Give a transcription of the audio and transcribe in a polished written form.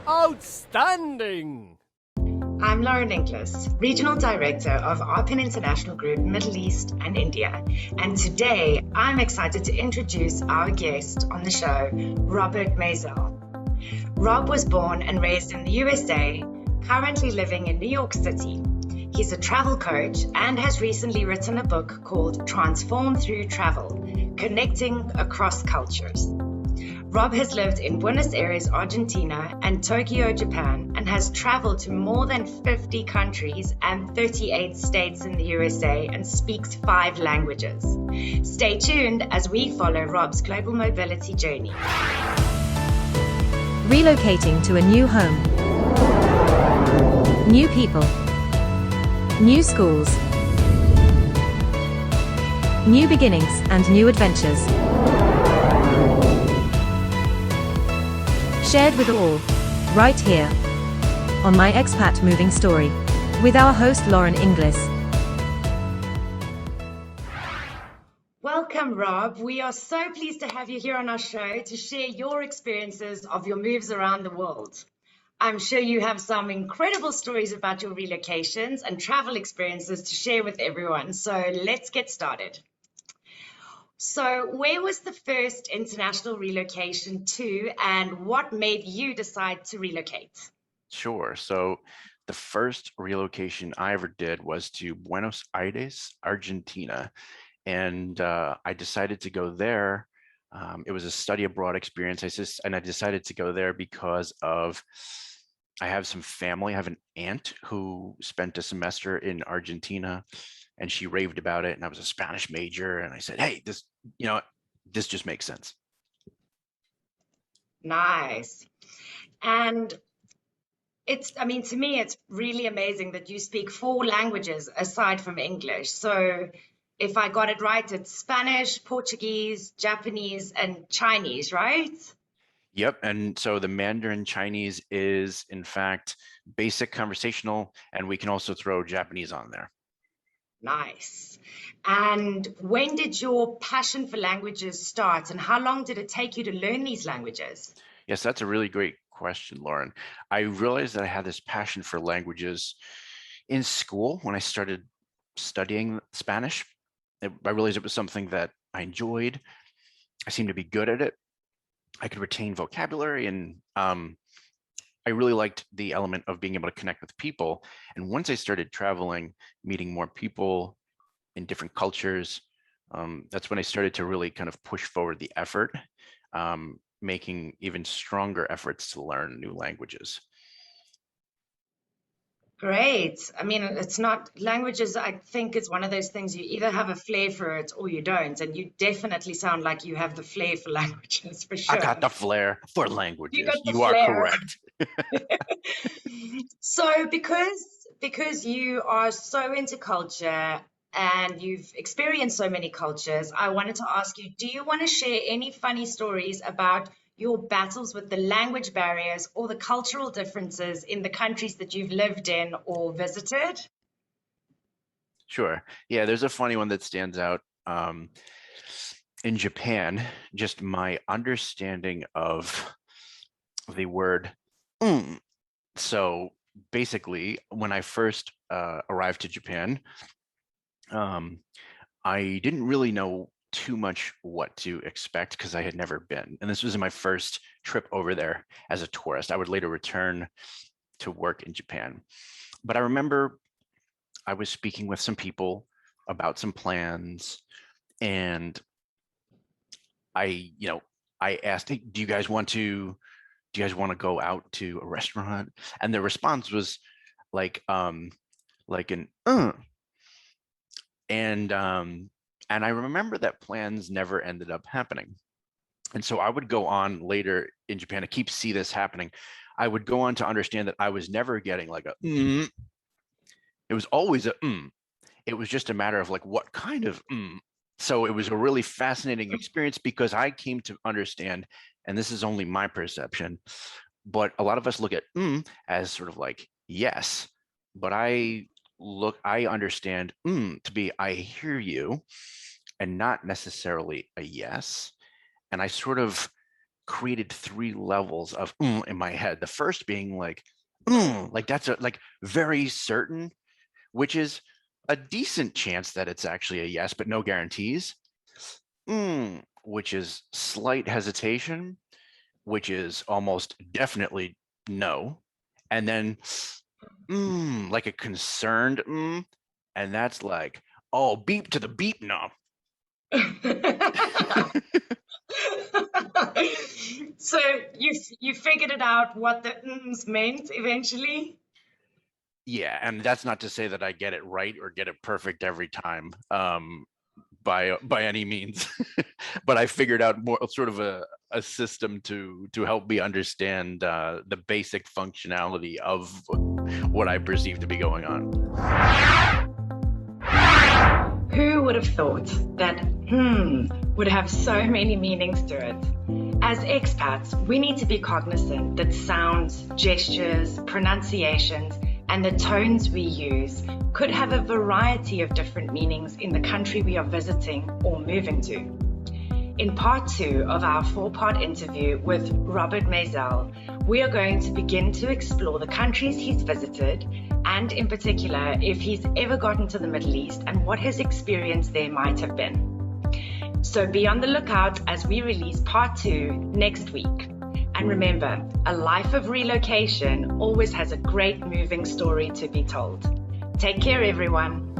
Outstanding! I'm Lauren Inglis, Regional Director of ARPIN International Group, Middle East and India. And today I'm excited to introduce our guest on the show, Robert Maisel. Rob was born and raised in the USA, currently living in New York City. He's a travel coach and has recently written a book called Transform Through Travel, Connecting Across Cultures. Rob has lived in Buenos Aires, Argentina, and Tokyo, Japan, and has traveled to more than 50 countries and 38 states in the USA and speaks 5 languages. Stay tuned as we follow Rob's global mobility journey. Relocating to a new home. New people. New schools. New beginnings and new adventures. Shared with all, right here, on My Expat Moving Story, with our host Lauren Inglis. Welcome, Rob. We are so pleased to have you here on our show to share your experiences of your moves around the world. I'm sure you have some incredible stories about your relocations and travel experiences to share with everyone. So let's get started. So where was the first international relocation to, and what made you decide to relocate? Sure. So the first relocation I ever did was to Buenos Aires, Argentina. And I decided to go there. It was a study abroad experience. I decided to go there because I have some family. I have an aunt who spent a semester in Argentina, and she raved about it. And I was a Spanish major, and I said, "Hey, this just makes sense." Nice. And to me, it's really amazing that you speak 4 languages aside from English. So if I got it right, it's Spanish, Portuguese, Japanese, and Chinese, right? Yep. And so the Mandarin Chinese is, in fact, basic conversational, and we can also throw Japanese on there. Nice. And when did your passion for languages start, and how long did it take you to learn these languages? Yes, that's a really great question, Lauren. I realized that I had this passion for languages in school when I started studying Spanish. I realized it was something that I enjoyed. I seemed to be good at it. I could retain vocabulary, and I really liked the element of being able to connect with people. And once I started traveling, meeting more people in different cultures, that's when I started to really kind of push forward the effort, making even stronger efforts to learn new languages. Great. It's not languages, I think it's one of those things you either have a flair for it or you don't. And you definitely sound like you have the flair for languages, for sure. I got the flair for languages. You got the You are flair. correct. So because you are so into culture and you've experienced so many cultures, I wanted to ask you, do you want to share any funny stories about your battles with the language barriers or the cultural differences in the countries that you've lived in or visited? Sure. Yeah, there's a funny one that stands out. In Japan, just my understanding of the word So basically, when I first arrived to Japan, I didn't really know too much what to expect because I had never been. And this was my first trip over there as a tourist. I would later return to work in Japan. But I remember I was speaking with some people about some plans, and I asked, "Hey, do you guys want to go out to a restaurant?" And the response was like an and I remember that plans never ended up happening. And so I would go on later in Japan to see this happening. I would go on to understand that I was never getting like a it was always a it was just a matter of like what kind of So it was a really fascinating experience because I came to understand, and this is only my perception, but a lot of us look at as sort of like yes, but I understand to be I hear you, and not necessarily a yes. And I sort of created three levels of in my head. The first being like that's like very certain, which is a decent chance that it's actually a yes, but no guarantees. Which is slight hesitation, which is almost definitely no. And then like a concerned and that's like, oh, beep to the beep no. So you figured it out what the ums meant eventually? Yeah, and that's not to say that I get it right or get it perfect every time, by any means. But I figured out more sort of a system to help me understand the basic functionality of what I perceive to be going on. Who would have thought that would have so many meanings to it? As expats, we need to be cognizant that sounds, gestures, pronunciations, and the tones we use could have a variety of different meanings in the country we are visiting or moving to. In part 2 of our 4-part interview with Robert Maisel, we are going to begin to explore the countries he's visited, and in particular, if he's ever gotten to the Middle East and what his experience there might have been. So be on the lookout as we release part 2 next week. And remember, a life of relocation always has a great moving story to be told. Take care, everyone.